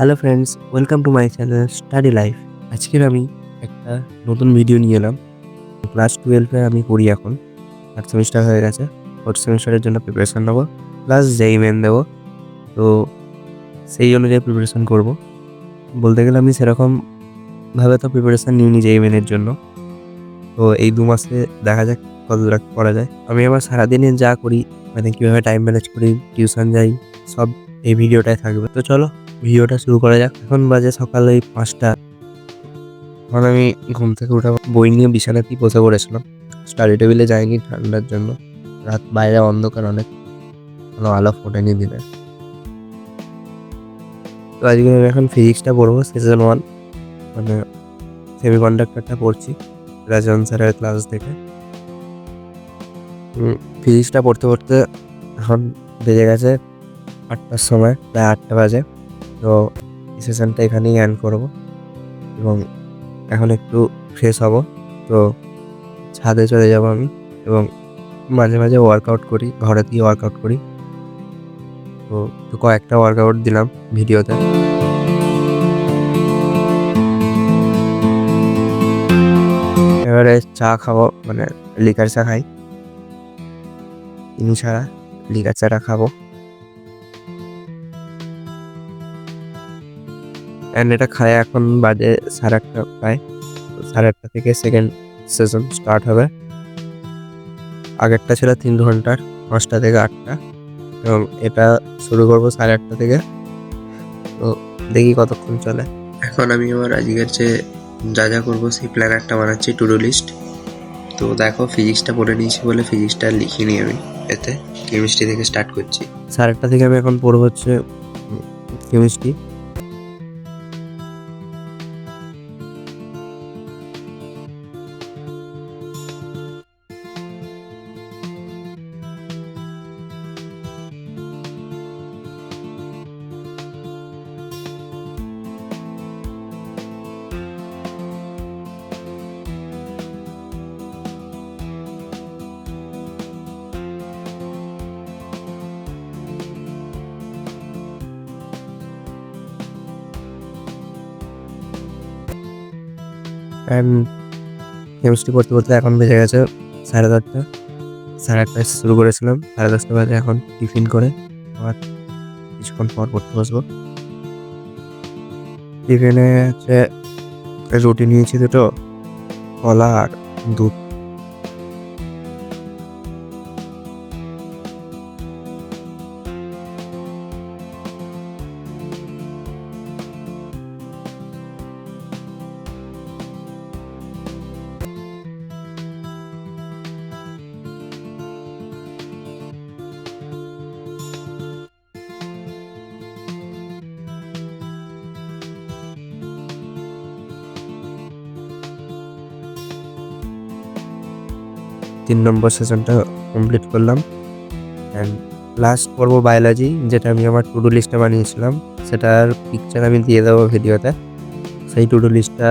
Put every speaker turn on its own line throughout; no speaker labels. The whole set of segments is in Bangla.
Hello friends, welcome to my channel study life. আজকের আমি একটা নতুন ভিডিও নিয়ে এলাম। ক্লাস 12-এ আমি পড়ি এখন, থার্ড সেমিস্টার হয়ে গেছে। ফোর্থ সেমিস্টারের জন্য প্রিপারেশান নেবো, প্লাস জেইই মেন দেবো। তো সেই অনুযায়ী প্রিপারেশান করব। বলতে গেলে আমি সেরকমভাবে তো প্রিপারেশান নিইনি জেইই মেনের জন্য। তো এই 2 মাসে দেখা যাক কতটা করা যায়। আমি আবার সারাদিনে যা করি, মানে কীভাবে টাইম ম্যানেজ করি, টিউশন যাই, সব এই ভিডিওটায় থাকবে। তো চলো ভিডিওটা শুরু করা যাক। এখন বাজে সকাল ওই 5টা। এখন আমি ঘুম থেকে উঠে বই নিয়ে বিছানাতেই বসে পড়েছিলাম। স্টাডি টেবিলে যাইনি ঠান্ডার জন্য। রাত বাইরে অন্ধকার অনেক, কোনো আলো ফোটেনি দিনে। তো আজকে আমি এখন ফিজিক্সটা পড়বো, সেশন 1, মানে সেমিকন্ডাক্টরটা পড়ছি রাজন স্যারের ক্লাস থেকে। ফিজিক্সটা পড়তে পড়তে এখন বেজে গেছে 8টার সময়, প্রায় 8টা বাজে। তো এই সেশনটা এখানেই এন্ড করবো এবং এখন একটু ফ্রেশ হব। তো ছাদে চলে যাব আমি এবং মাঝে মাঝে ওয়ার্কআউট করি, ঘরে দিয়ে ওয়ার্কআউট করি। তো কয়েকটা ওয়ার্কআউট দিলাম ভিডিওতে। এবারে চা খাবো, মানে লিকার চা খাই, চিনি ছাড়া লিকার চাটা খাবো। অ্যান্ড এটা খায় এখন বাজে 8:30 প্রায়। 8:30 থেকে সেকেন্ড সেশন স্টার্ট হবে। আগেরটা ছিল 3 ঘন্টার, 5টা থেকে 8টা, এবং এটা শুরু করবো 8:30 থেকে। তো দেখি কতক্ষণ চলে। এখন আমি আমার আজকের যে যা করবো সেই প্ল্যানারটা বানাচ্ছি, টু ডু লিস্ট। তো দেখো ফিজিক্সটা পড়ে নিয়েছি বলে ফিজিক্সটা লিখিনি আমি, এতে কেমিস্ট্রি থেকে স্টার্ট করছি। 8:30 থেকে আমি এখন পড়বো হচ্ছে কেমিস্ট্রি। কেমিস্ট্রি পড়তে পড়তে এখন বেজে গেছে 10:30। 8:30 শুরু করেছিলাম, 10:30 বাজে। এখন টিফিন করে আবার কিছুক্ষণ পর পড়তে বসবো। টিফিনে হচ্ছে রুটি নিয়েছি 2টো, কলা আর দুধ। তিন নম্বর সেশনটা কমপ্লিট করলাম। অ্যান্ড লাস্ট পড়বো বায়োলজি, যেটা আমি আমার টু ডু লিস্টে বানিয়েছিলাম। সেটার পিকচার আমি দিয়ে দেবো ভিডিওতে। সেই টু ডু লিস্টটা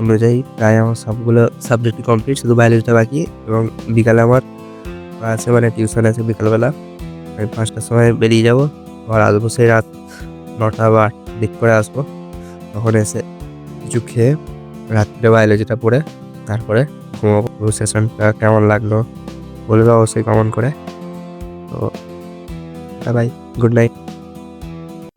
অনুযায়ী প্রায় আমার সবগুলো সাবজেক্টই কমপ্লিট, শুধু বায়োলজিটা বাকি। এবং বিকালে আমার আছে, মানে টিউশন আছে বিকালবেলা। আমি 5টার সময় বেরিয়ে যাবো, আবার আসবো সেই রাত 9টা বা 8টার দিক করে আসবো। তখন এসে কিছু খেয়ে রাত্রে বায়োলজিটা পড়ে তারপরে ঘুমাবো। সেশনটা কেমন লাগলো বলবে অবশ্যই কমেন্ট করে। তো বাই, গুড নাইট।